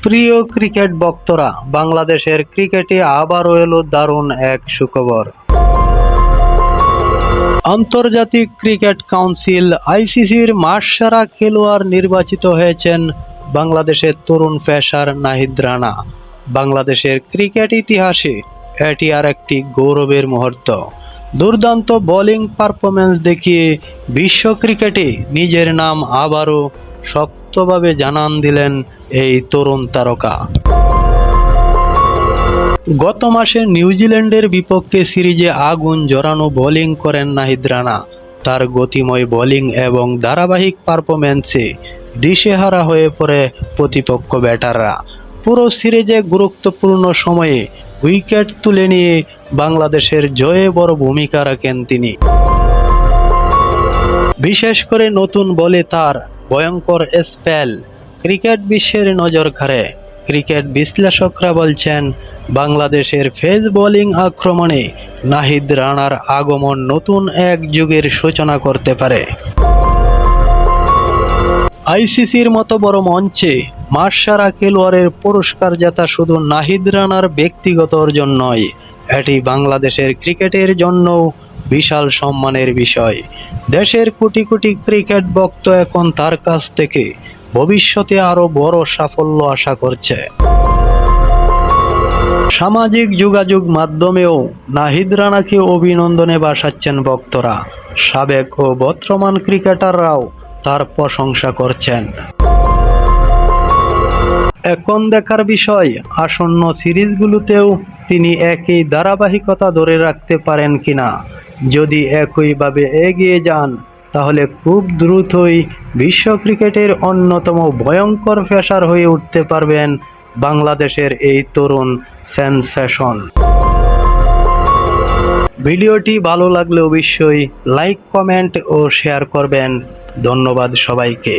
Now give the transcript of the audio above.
প্রিয় ক্রিকেট ভক্তরা, বাংলাদেশের ক্রিকেটে আবারও এলো দারুণ এক সুখবর। আন্তর্জাতিক ক্রিকেট কাউন্সিল আইসিসির মাসসেরা খেলোয়াড় নির্বাচিত হয়েছেন বাংলাদেশের তরুণ পেসার নাহিদ রানা। বাংলাদেশের ক্রিকেট ইতিহাসে এটি আর একটি গৌরবের মুহূর্ত। দুর্দান্ত বোলিং পারফরম্যান্স দেখিয়ে বিশ্ব ক্রিকেটে নিজের নাম আবারও শক্তভাবে জানান দিলেন এই তরুণ তারকা। গত মাসে নিউজিল্যান্ডের বিপক্ষে সিরিজে আগুন ঝরানো বোলিং করেন নাহিদ রানা। তার গতিময় বোলিং এবং ধারাবাহিক পারফরম্যান্সে দিশেহারা হয়ে পড়ে প্রতিপক্ষ ব্যাটাররা। পুরো সিরিজে গুরুত্বপূর্ণ সময়ে উইকেট তুলে নিয়ে বাংলাদেশের জয়ে বড় ভূমিকা রাখেন তিনি। বিশেষ করে নতুন বলে তার ভয়ঙ্কর স্পেল ক্রিকেট বিশ্বের নজর কাড়ে। ক্রিকেট বিশ্লেষকরা বলছেন, বাংলাদেশের পেস বোলিং আক্রমণে নাহিদ রানার আগমন নতুন এক যুগের সূচনা করতে পারে। আইসিসির মতো বড় মঞ্চে মাসসেরা খেলোয়াড়ের পুরস্কার জেতা শুধু নাহিদ রানার ব্যক্তিগত অর্জন নয়, এটি বাংলাদেশের ক্রিকেটের জন্যও বিশাল সম্মানের বিষয়। দেশের কোটি কোটি ক্রিকেট ভক্ত এখন তার কাছ থেকে ভবিষ্যতে আরও বড় সাফল্য আশা করছে। সামাজিক যোগাযোগ মাধ্যমেও নাহিদ রানাকে অভিনন্দনে ভাসাচ্ছেন ভক্তরা। সাবেক ও বর্তমান ক্রিকেটাররাও তার প্রশংসা করছেন। এখন দেখার বিষয়, আসন্ন সিরিজগুলোতেও তিনি একই ধারাবাহিকতা ধরে রাখতে পারেন কিনা। যদি একইভাবে এগিয়ে যান, তাহলে খুব দ্রুতই বিশ্ব ক্রিকেটের অন্যতম ভয়ঙ্কর পেসার হয়ে উঠতে পারবেন বাংলাদেশের এই তরুণ সেনসেশন। ভিডিওটি ভালো লাগলে অবশ্যই লাইক, কমেন্ট ও শেয়ার করবেন। ধন্যবাদ সবাইকে।